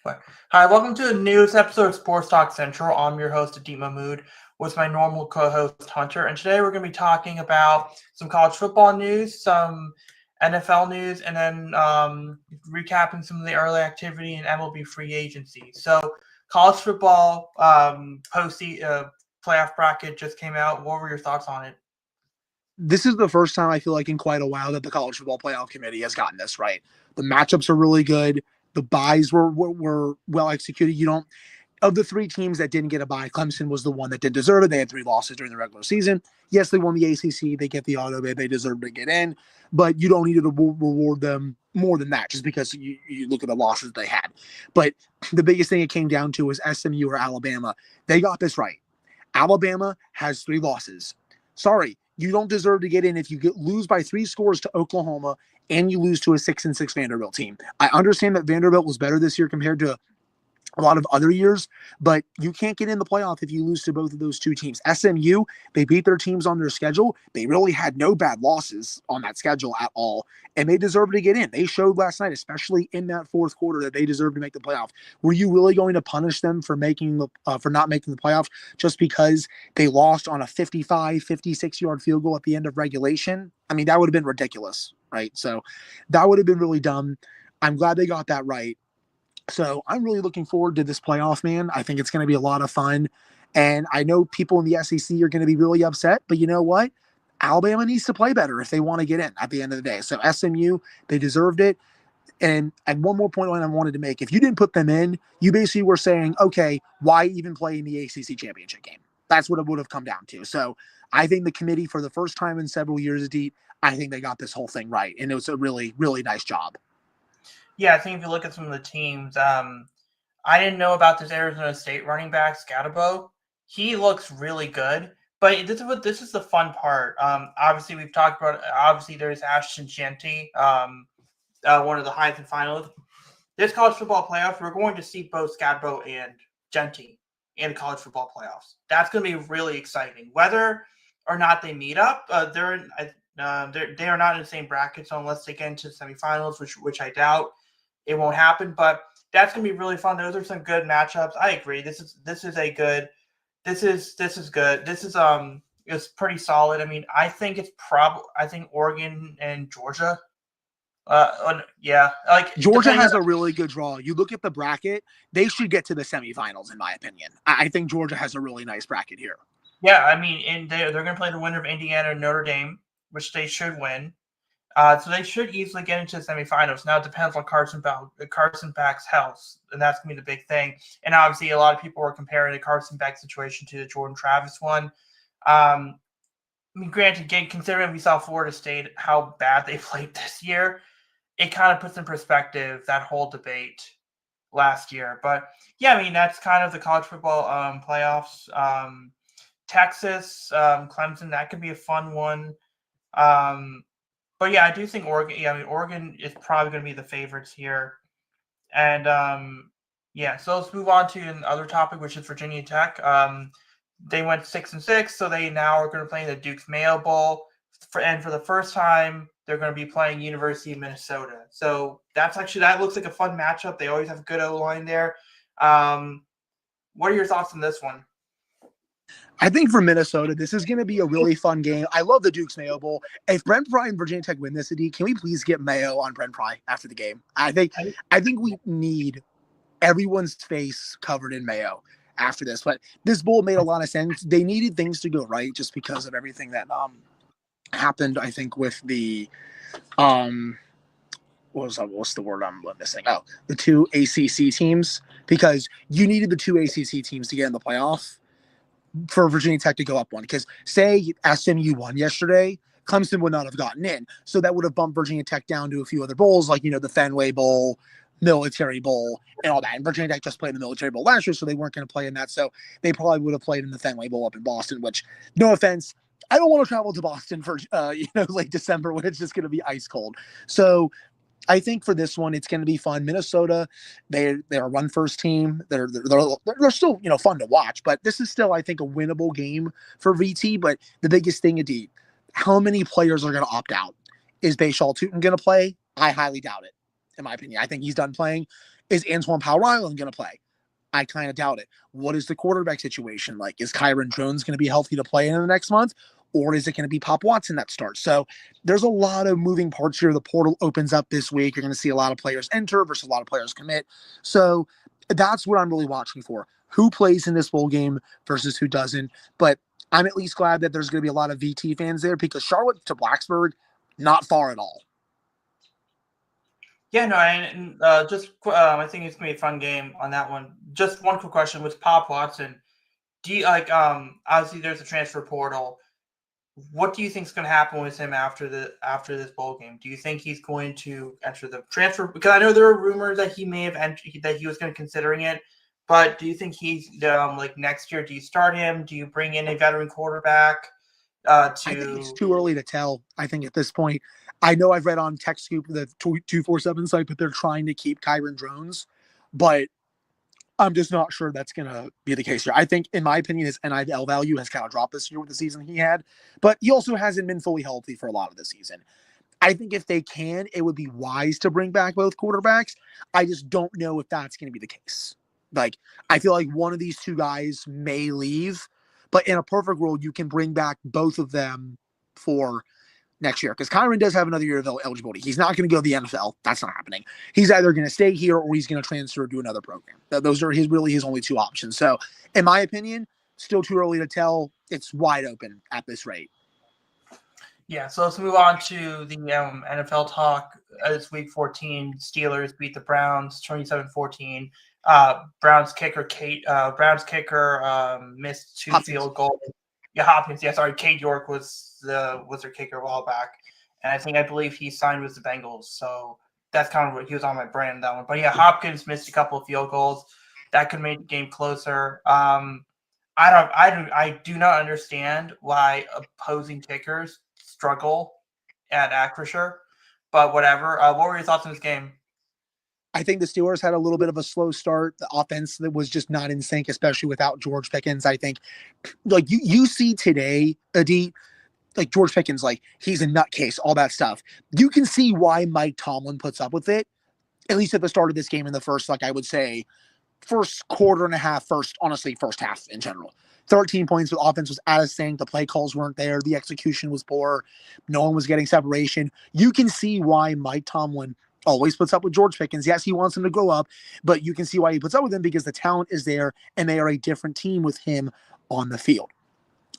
Hi, welcome to the newest episode of Sports Talk Central. I'm your host, Adeem Mahmood, with my normal co-host, Hunter. And today we're going to be talking about some college football news, some NFL news, and then recapping some of the early activity in MLB Free Agency. So college football playoff bracket just came out. What were your thoughts on it? This is the first time I feel like in quite a while that the College Football Playoff Committee has gotten this right. The matchups are really good. The buys were well executed. Of the three teams that didn't get a bye, Clemson was the one that didn't deserve it. They had 3 losses during the regular season. Yes, they won the ACC. They get the auto bid. They deserve to get in, but you don't need to reward them more than that just because you look at the losses they had. But the biggest thing it came down to was SMU or Alabama. They got this right. Alabama has 3 losses. Sorry, you don't deserve to get in if you lose by 3 scores to Oklahoma and you lose to a 6-6 Vanderbilt team. I understand that Vanderbilt was better this year compared to a lot of other years, but you can't get in the playoff if you lose to both of those 2 teams. SMU, they beat their teams on their schedule. They really had no bad losses on that schedule at all, and they deserve to get in. They showed last night, especially in that fourth quarter, that they deserve to make the playoff. Were you really going to punish them for not making the playoff just because they lost on a 55, 56-yard field goal at the end of regulation? I mean, that would have been ridiculous, right? So that would have been really dumb. I'm glad they got that right. So I'm really looking forward to this playoff, man. I think it's going to be a lot of fun. And I know people in the SEC are going to be really upset, but you know what? Alabama needs to play better if they want to get in at the end of the day. So SMU, they deserved it. And one more point I wanted to make. If you didn't put them in, you basically were saying, okay, why even play in the ACC championship game? That's what it would have come down to. So I think the committee, for the first time in several years, I think they got this whole thing right. And it was a really, really nice job. Yeah, I think if you look at some of the teams, I didn't know about this Arizona State running back, Scatabo. He looks really good, but this is the fun part. Obviously, we've talked about. Obviously, there's Ashton Jeanty, one of the Heisman finalists. This college football playoffs, we're going to see both Scatabo and Jeanty in the college football playoffs. That's going to be really exciting. Whether or not they meet up, they are not in the same bracket, so unless they get into the semifinals, which I doubt, it won't happen. But that's gonna be really fun. Those are some good matchups. I agree. This is good. This is good. This is it's pretty solid. I mean, I think Oregon and Georgia. Yeah, like Georgia has a really good draw. You look at the bracket; they should get to the semifinals, in my opinion. I think Georgia has a really nice bracket here. Yeah, I mean, and they're going to play the winner of Indiana and Notre Dame, which they should win. So they should easily get into the semifinals. Now it depends on Carson Beck's health, and that's going to be the big thing. And obviously, a lot of people are comparing the Carson Beck situation to the Jordan Travis one. I mean, granted, considering we saw Florida State, how bad they played this year, it kind of puts in perspective that whole debate last year. But yeah, I mean, that's kind of the college football playoffs. Texas, Clemson, that could be a fun one. But yeah, I do think Oregon. Yeah, I mean, Oregon is probably going to be the favorites here. And yeah, so let's move on to another topic, which is Virginia Tech. They went 6-6, so they now are going to play in the Duke's Mayo Bowl. And for the first time, they're going to be playing University of Minnesota. So that looks like a fun matchup. They always have a good O-line there. What are your thoughts on this one? I think for Minnesota, this is going to be a really fun game. I love the Duke's Mayo Bowl. If Brent Pry and Virginia Tech win this, can we please get Mayo on Brent Pry after the game? I think we need everyone's face covered in Mayo after this. But this bowl made a lot of sense. They needed things to go right just because of everything that happened, I think, with the what's the word I'm missing? Oh, the 2 ACC teams, because you needed the 2 ACC teams to get in the playoff for Virginia Tech to go up one. Because say SMU won yesterday, Clemson would not have gotten in. So that would have bumped Virginia Tech down to a few other bowls, like, the Fenway Bowl, Military Bowl, and all that. And Virginia Tech just played in the Military Bowl last year, so they weren't going to play in that. So they probably would have played in the Fenway Bowl up in Boston, which, no offense, I don't want to travel to Boston for, late December when it's just going to be ice cold. So I think for this one, it's going to be fun. Minnesota, they're a run-first team. They're still, fun to watch, but this is still, I think, a winnable game for VT. But the biggest thing, Adi, how many players are going to opt out? Is Bashal Tutin going to play? I highly doubt it, in my opinion. I think he's done playing. Is Antoine Powell-Ryland going to play? I kind of doubt it. What is the quarterback situation like? Is Kyron Jones going to be healthy to play in the next month? Or is it going to be Pop Watson that starts? So there's a lot of moving parts here. The portal opens up this week. You're going to see a lot of players enter versus a lot of players commit. So that's what I'm really watching for. Who plays in this bowl game versus who doesn't. But I'm at least glad that there's going to be a lot of VT fans there because Charlotte to Blacksburg, not far at all. Yeah, no, and I think it's gonna be a fun game on that one. Just one quick question with Pop Watson. Do you obviously there's a transfer portal. What do you think is going to happen with him after this bowl game? Do you think he's going to enter the transfer? Because I know there are rumors that he may have entered, that he was going to considering it. But do you think he's like next year? Do you start him? Do you bring in a veteran quarterback? I think it's too early to tell. I think at this point, I know I've read on TechScoop, the 247 site, that they're trying to keep Kyron Jones, but I'm just not sure that's going to be the case here. I think, in my opinion, his NIL value has kind of dropped this year with the season he had, but he also hasn't been fully healthy for a lot of the season. I think if they can, it would be wise to bring back both quarterbacks. I just don't know if that's going to be the case. Like, I feel like one of these two guys may leave, but in a perfect world, you can bring back both of them for next year because Kyron does have another year of eligibility. He's not going to go to the NFL. That's not happening. He's either going to stay here or he's going to transfer to another program. Those are his only two options. So, in my opinion, still too early to tell. It's wide open at this rate. Yeah, so let's move on to the NFL talk. It's week 14. Steelers beat the Browns 27-14. Browns kicker missed two Hopkins. field goals. Yeah, Hopkins. Yeah, sorry. Cade York was their kicker a while back, and I believe he signed with the Bengals. So that's kind of what he was on my brain on that one. But yeah, Hopkins missed a couple of field goals that could make the game closer. I do not understand why opposing kickers struggle at Acrisure, but whatever. What were your thoughts on this game? I think the Steelers had a little bit of a slow start. The offense that was just not in sync, especially without George Pickens. I think, like you see today, Adi, like George Pickens, like he's a nutcase, all that stuff. You can see why Mike Tomlin puts up with it, at least at the start of this game in the first, like I would say, first quarter and a half, first half in general. 13 points. The offense was out of sync. The play calls weren't there. The execution was poor. No one was getting separation. You can see why Mike Tomlin always puts up with George Pickens. Yes, he wants him to grow up, but you can see why he puts up with him because the talent is there and they are a different team with him on the field.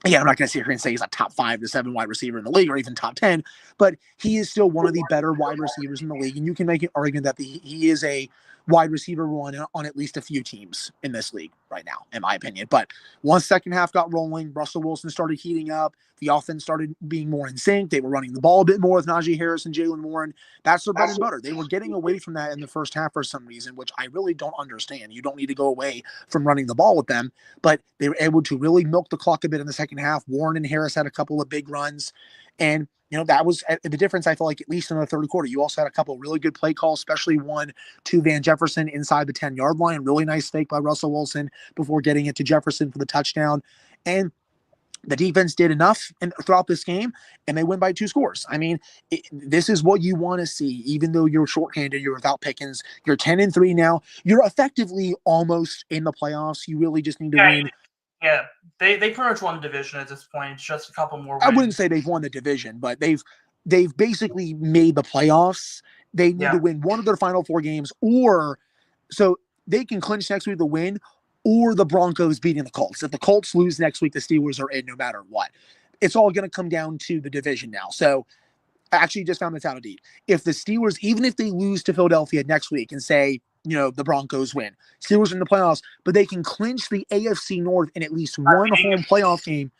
Yeah, I'm not going to sit here and say he's a top 5 to 7 wide receiver in the league or even top 10, but he is still one of the better wide receivers in the league. And you can make an argument that he is a wide receiver one on at least a few teams in this league right now, in my opinion. But once second half got rolling, Russell Wilson started heating up. The offense started being more in sync. They were running the ball a bit more with Najee Harris and Jalen Warren. That's their bread and butter. They were getting away from that in the first half for some reason, which I really don't understand. You don't need to go away from running the ball with them, but they were able to really milk the clock a bit in the second half. Warren and Harris had a couple of big runs, and that was the difference, I feel like, at least in the third quarter. You also had a couple of really good play calls, especially one to Van Jefferson inside the 10-yard line. Really nice fake by Russell Wilson before getting it to Jefferson for the touchdown. And the defense did enough throughout this game, and they win by 2 scores. I mean, this is what you want to see. Even though you're shorthanded, you're without Pickens. You're 10-3 now. You're effectively almost in the playoffs. You really just need to win. Yeah, they pretty much won the division at this point. It's just a couple more wins. I wouldn't say they've won the division, but they've basically made the playoffs. They need to win one of their final 4 games, or so they can clinch next week the win, or the Broncos beating the Colts. If the Colts lose next week, the Steelers are in no matter what. It's all going to come down to the division now. So I actually just found this out, Indeed. If the Steelers, even if they lose to Philadelphia next week and say, the Broncos win, Steelers in the playoffs, but they can clinch the AFC North in at least one home playoff game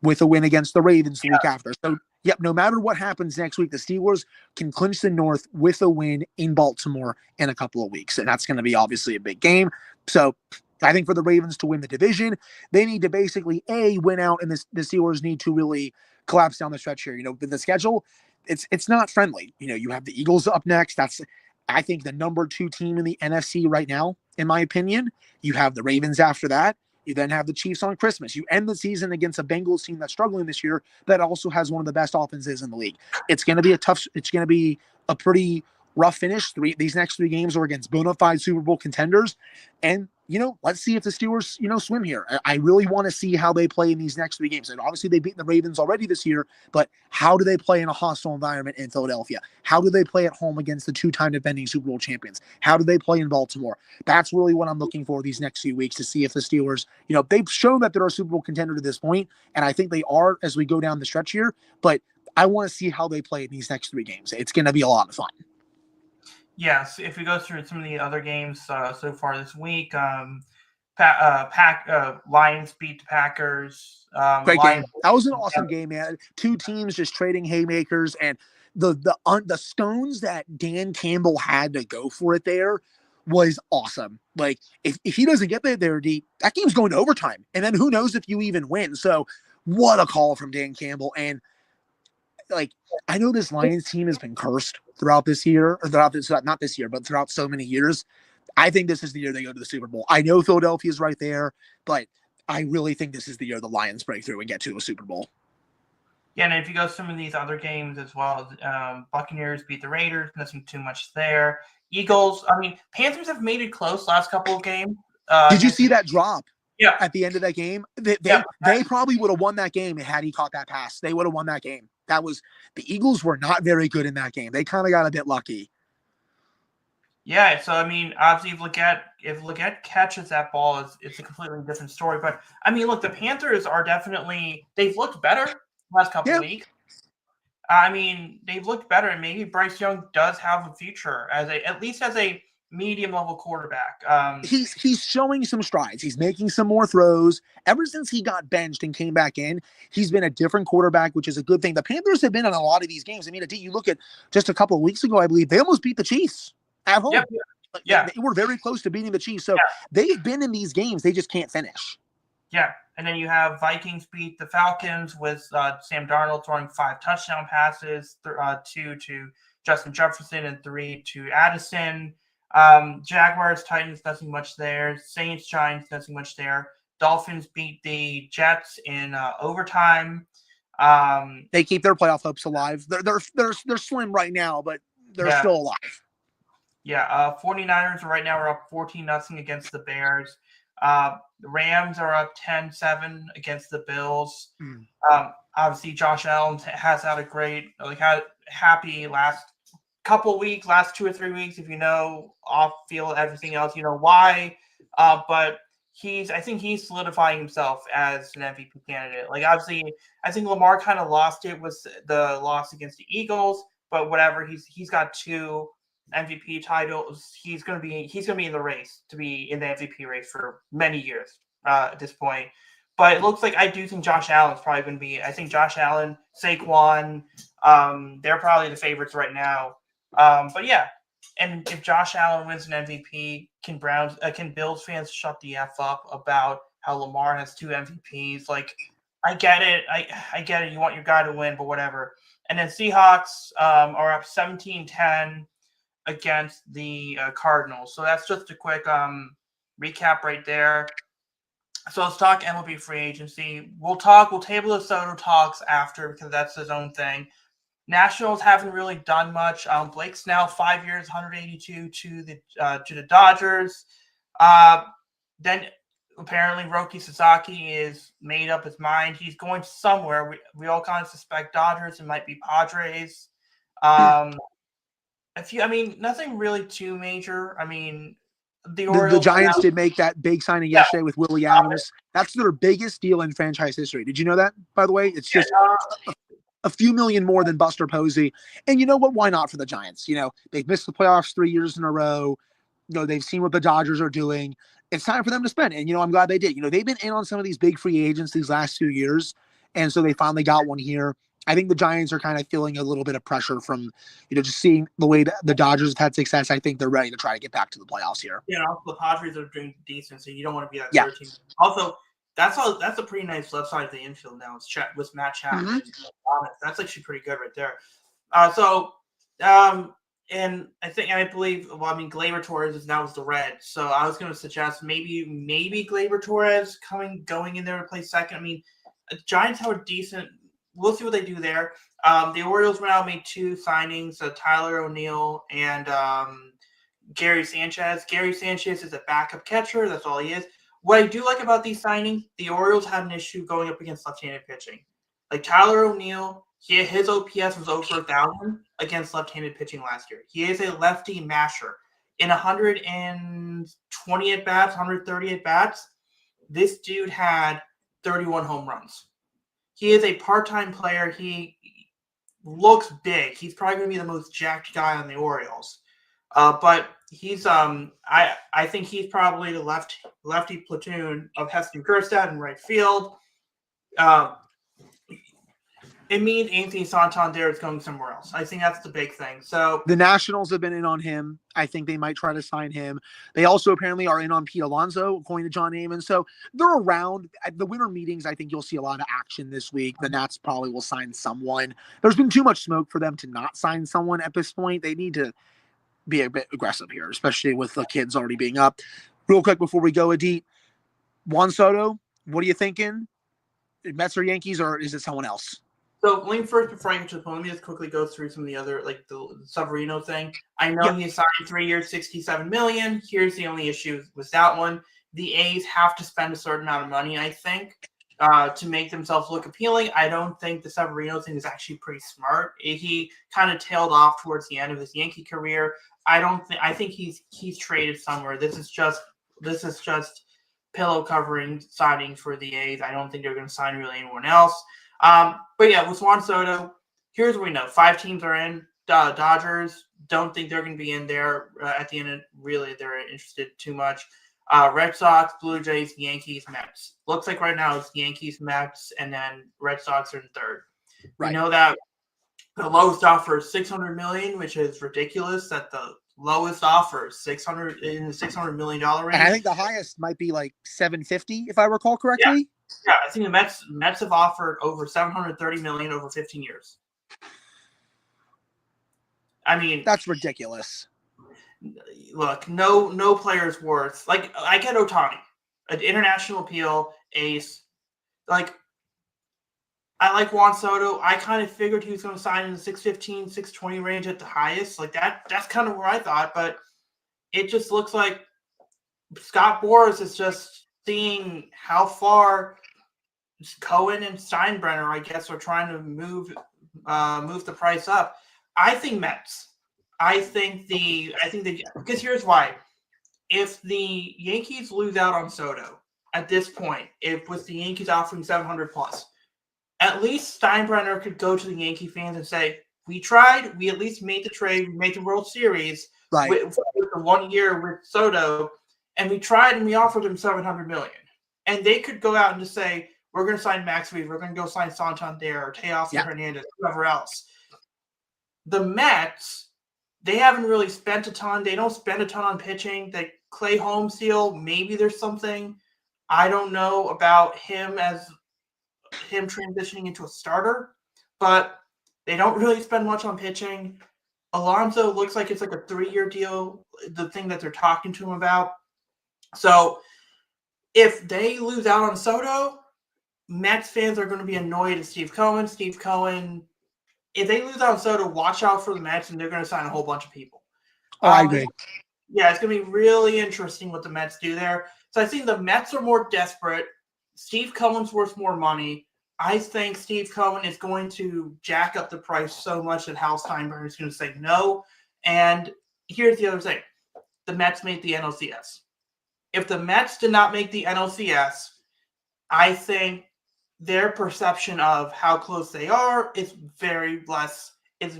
with a win against the Ravens the week after. So, no matter what happens next week, the Steelers can clinch the North with a win in Baltimore in a couple of weeks. And that's going to be obviously a big game. So I think for the Ravens to win the division, they need to basically, win out, and the Steelers need to really collapse down the stretch here. The schedule, it's not friendly. You have the Eagles up next. That's, I think, the number 2 team in the NFC right now, in my opinion. You have the Ravens after that. You then have the Chiefs on Christmas. You end the season against a Bengals team that's struggling this year that also has one of the best offenses in the league. It's going to be it's going to be a pretty rough finish. These next 3 games are against bona fide Super Bowl contenders. And, let's see if the Steelers, swim here. I really want to see how they play in these next 3 games. And obviously they've beaten the Ravens already this year, but how do they play in a hostile environment in Philadelphia? How do they play at home against the 2-time defending Super Bowl champions? How do they play in Baltimore? That's really what I'm looking for these next few weeks to see if the Steelers, they've shown that they're a Super Bowl contender to this point, and I think they are as we go down the stretch here, but I want to see how they play in these next 3 games. It's going to be a lot of fun. Yes, if we go through some of the other games so far this week, Lions beat the Packers. Great game. That was an awesome game, man. 2 teams just trading haymakers, and the stones that Dan Campbell had to go for it there was awesome. Like if he doesn't get there, that game's going to overtime, and then who knows if you even win. So what a call from Dan Campbell. And I know this Lions team has been cursed throughout this year, or not this year, but throughout so many years. I think this is the year they go to the Super Bowl. I know Philadelphia is right there, but I really think this is the year the Lions break through and get to a Super Bowl. Yeah, and if you go to some of these other games as well, Buccaneers beat the Raiders, nothing too much there. Eagles, Panthers have made it close last couple of games. Did you see that drop? Yeah. At the end of that game? They probably would have won that game had he caught that pass. They would have won that game. The Eagles were not very good in that game. They kind of got a bit lucky. Yeah, so obviously if Leggett catches that ball, it's a completely different story. But look, the Panthers are they've looked better the last couple of weeks. They've looked better, and maybe Bryce Young does have a future at least as a medium level quarterback. He's showing some strides. He's making some more throws. Ever since he got benched and came back in, he's been a different quarterback, which is a good thing. The Panthers have been in a lot of these games. You look at just a couple of weeks ago, I believe they almost beat the Chiefs at home. Yeah. They were very close to beating the Chiefs. So they've been in these games. They just can't finish. Yeah. And then you have Vikings beat the Falcons with Sam Darnold throwing 5 touchdown passes, 2 to Justin Jefferson and 3 to Addison. Jaguars, Titans, nothing much there. Saints, Giants, nothing much there. Dolphins beat the Jets in overtime. They keep their playoff hopes alive. They're slim right now, but they're still alive. Yeah, 49ers right now are up 14-0 against the Bears. The Rams are up 10-7 against the Bills. Obviously, Josh Allen has had a great, happy last couple of weeks, last 2 or 3 weeks. If off field, everything else, why. But I think he's solidifying himself as an MVP candidate. Obviously, I think Lamar kind of lost it with the loss against the Eagles. But whatever, he's got 2 MVP titles. He's gonna be in the race to be in the MVP race for many years at this point. But it looks like I do think Josh Allen's probably going to be. I think Josh Allen, Saquon, they're probably the favorites right now. But yeah, and if Josh Allen wins an MVP, can Bills fans shut the F up about how Lamar has 2 MVPs? I get it. I get it. You want your guy to win, but whatever. And then Seahawks are up 17-10 against the Cardinals. So that's just a quick recap right there. So let's talk MLB Free Agency. We'll table the Soto talks after because that's his own thing. Nationals haven't really done much. Blake Snell, 5 years, 182 to the Dodgers. Then apparently Roki Sasaki is made up his mind. He's going somewhere. We all kind of suspect Dodgers. It might be Padres. Nothing really too major. The Orioles. The Giants did make that big signing yesterday with Willie Adams. That's their biggest deal in franchise history. Did you know that, by the way? It's just a few million more than Buster Posey. And you know what? Why not for the Giants? They've missed the playoffs 3 years in a row. They've seen what the Dodgers are doing. It's time for them to spend. And, I'm glad they did. They've been in on some of these big free agents these last 2 years. And so they finally got one here. I think the Giants are kind of feeling a little bit of pressure from, just seeing the way that the Dodgers have had success. I think they're ready to try to get back to the playoffs here. Yeah, also the Padres are doing decent, so you don't want to be that third team. Also, that's a pretty nice left side of the infield now. It's with Matt Chapman. Mm-hmm. That's actually pretty good right there. And I believe, Gleyber Torres is now with the Reds. So I was going to suggest maybe Gleyber Torres going in there to play second. Giants have a decent. We'll see what they do there. The Orioles now made 2 signings, Tyler O'Neill and Gary Sanchez. Gary Sanchez is a backup catcher. That's all he is. What I do like about these signings, the Orioles had an issue going up against left-handed pitching. Like Tyler O'Neill, his OPS was over 1,000 against left-handed pitching last year. He is a lefty masher. In 120 at-bats, 130 at-bats, this dude had 31 home runs. He is a part-time player. He looks big. He's probably going to be the most jacked guy on the Orioles. But he's I think he's probably the lefty platoon of Heston Kjerstad in right field. It means Anthony Santander is going somewhere else. I think that's the big thing. So the Nationals have been in on him. I think they might try to sign him. They also apparently are in on Pete Alonso, according to John Heyman. So they're around. At the winter meetings, I think you'll see a lot of action this week. The Nats probably will sign someone. There's been too much smoke for them to not sign someone at this point. They need to be a bit aggressive here, especially with the kids already being up. Real quick before we go, Adit, Juan Soto, what are you thinking? Mets or Yankees, or is it someone else? So, going first before I get to the point, let me just quickly go through some of the other, like the Severino thing. I know he signed 3 years, $67 million. Here's the only issue with that one: the A's have to spend a certain amount of money, I think, to make themselves look appealing. I don't think the Severino thing is actually pretty smart. He kind of tailed off towards the end of his Yankee career. I think he's traded somewhere. This is just pillow covering signing for the A's. I don't think they're going to sign really anyone else. But yeah, with Juan Soto, here's what we know. 5 teams are in. Dodgers, don't think they're going to be in there at the end. Really, they're interested too much. Red Sox, Blue Jays, Yankees, Mets. Looks like right now it's Yankees, Mets, and then Red Sox are in third. Right. We know that the lowest offer is $600 million, which is ridiculous. That the lowest offer is $600 million range. And I think the highest might be like $750, if I recall correctly. Yeah, I think the Mets have offered over $730 million over 15 years. I mean, that's ridiculous. Look, no player's worth. Like, I get Ohtani, an international appeal, ace. Like, I like Juan Soto. I kind of figured he was going to sign in the 615, 620 range at the highest. Like, that's kind of where I thought. But it just looks like Scott Boras is just seeing how far Cohen and Steinbrenner, I guess, are trying to move the price up. I think Mets. I think because here's why. If the Yankees lose out on Soto at this point, with the Yankees offering 700 plus, at least Steinbrenner could go to the Yankee fans and say, we tried, we at least made the trade, we made the World Series with the 1 year with Soto, and we tried and we offered him $700 million. And they could go out and just say, we're going to sign Max Reed, we're going to go sign Santander or Teoscar Hernandez, whoever else. The Mets, they haven't really spent a ton. They don't spend a ton on pitching. The Clay Holmes deal, maybe there's something. I don't know about him transitioning into a starter, but they don't really spend much on pitching. Alonso looks like it's like a 3-year deal, the thing that they're talking to him about. So if they lose out on Soto, Mets fans are going to be annoyed at Steve Cohen. Steve Cohen, if they lose out on Soto, watch out for the Mets, and they're going to sign a whole bunch of people. I agree. Yeah, it's going to be really interesting what the Mets do there. So I think the Mets are more desperate. Steve Cohen's worth more money. I think Steve Cohen is going to jack up the price so much that Hal Steinbrenner is going to say no. And here's the other thing. The Mets made the NLCS. If the Mets did not make the NLCS, I think their perception of how close they are is very less. It's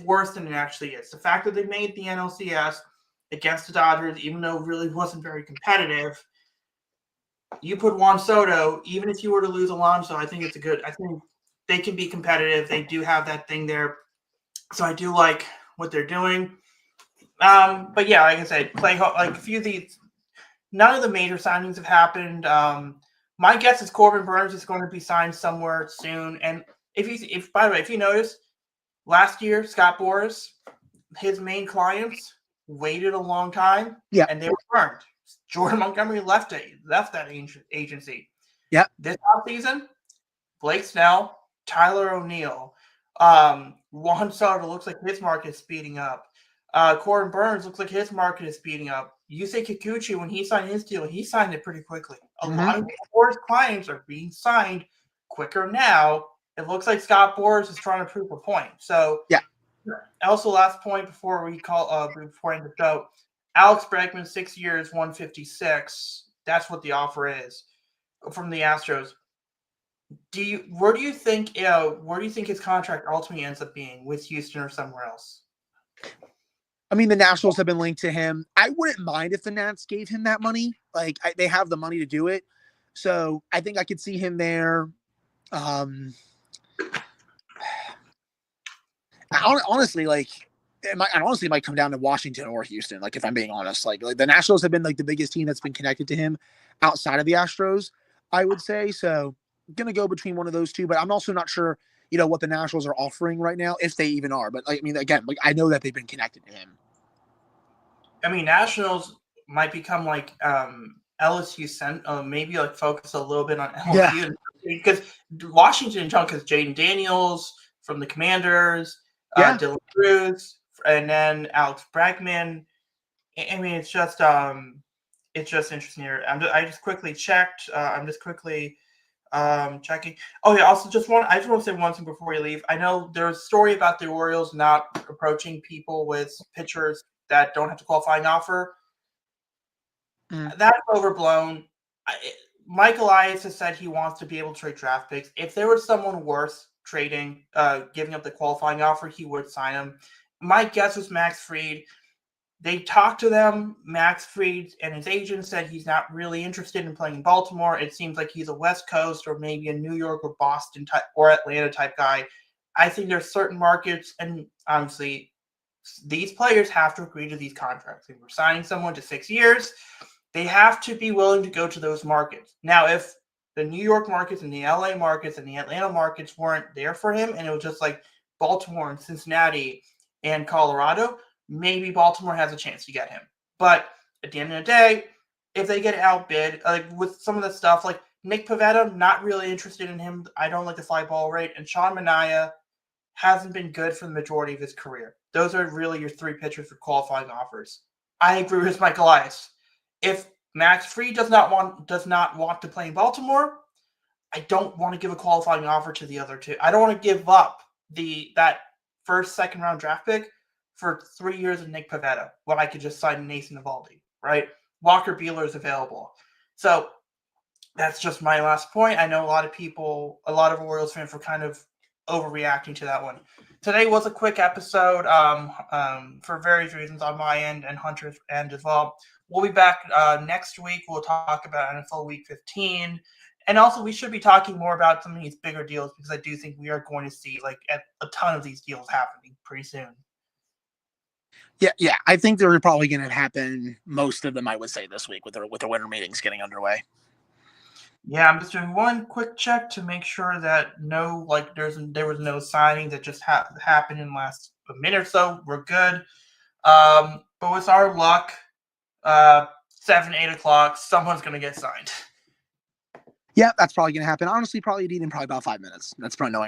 worse than it actually is. The fact that they made the NLCS against the Dodgers, even though it really wasn't very competitive, you put Juan Soto, even if you were to lose Alonso, I think they can be competitive. They do have that thing there. So I do like what they're doing. But yeah, like I said, like a few of these, none of the major signings have happened. My guess is Corbin Burns is going to be signed somewhere soon. And by the way, if you notice, last year, Scott Boras, his main clients waited a long time, and they were burned. Jordan Montgomery left that agency. Yeah. This offseason, Blake Snell, Tyler O'Neill, Juan Soto looks like his market is speeding up. Corbin Burns looks like his market is speeding up. Yusei Kikuchi, when he signed his deal, he signed it pretty quickly. A lot of Boras clients are being signed quicker now. It looks like Scott Boras is trying to prove a point. So yeah. Also, last point before we before end the show, Alex Bregman, 6 years, 156. That's what the offer is from the Astros. Where do you think his contract ultimately ends up being, with Houston or somewhere else? I mean, the Nationals have been linked to him. I wouldn't mind if the Nats gave him that money. Like, they have the money to do it. So I think I could see him there. Honestly, like, it might come down to Washington or Houston. Like, if I'm being honest, like the Nationals have been like the biggest team that's been connected to him outside of the Astros, I would say. So I'm gonna go between one of those two, but I'm also not sure, what the Nationals are offering right now, if they even are. But I mean, again, like, I know that they've been connected to him. I mean, Nationals might become like LSU, maybe like focus a little bit on LSU because Washington junk is Jaden Daniels from the Commanders, Dylan Cruz, and then Alex Bregman. I mean, it's just interesting here. I just quickly checked. I'm just quickly checking. Oh yeah. Also, I just want to say one thing before we leave. I know there's a story about the Orioles not approaching people with pitchers that don't have the qualifying offer. That's overblown. Mike Elias has said he wants to be able to trade draft picks. If there was someone worth trading, giving up the qualifying offer, he would sign him. My guess was Max Fried. They talked to them. Max Fried and his agent said he's not really interested in playing in Baltimore. It seems like he's a West Coast or maybe a New York or Boston type or Atlanta type guy. I think there's certain markets, and honestly, these players have to agree to these contracts. If we're signing someone to 6 years, they have to be willing to go to those markets. Now, if the New York markets and the LA markets and the Atlanta markets weren't there for him, and it was just like Baltimore and Cincinnati and Colorado, maybe Baltimore has a chance to get him. But at the end of the day, if they get outbid, like with some of the stuff, like Nick Pivetta, not really interested in him. I don't like the fly ball rate. And Sean Manaea hasn't been good for the majority of his career. Those are really your three pitchers for qualifying offers. I agree with Mike Elias. If Max Fried does not want to play in Baltimore, I don't want to give a qualifying offer to the other two. I don't want to give up that second round draft pick for 3 years of Nick Pivetta when I could just sign Nathan Eovaldi, right? Walker Buehler is available. So that's just my last point. I know a lot of Orioles fans were kind of overreacting to that one. Today was a quick episode for various reasons on my end and Hunter's end as well. We'll be back next week. We'll talk about NFL Week 15. And also, we should be talking more about some of these bigger deals because I do think we are going to see like a ton of these deals happening pretty soon. Yeah. I think they're probably going to happen, most of them, I would say, this week with the winter meetings getting underway. Yeah, I'm just doing one quick check to make sure that there was no signing that just happened in the last minute or so. We're good. But with our luck, 7, 8 o'clock, someone's going to get signed. Yeah, that's probably going to happen. Honestly, probably needing about 5 minutes. That's probably knowing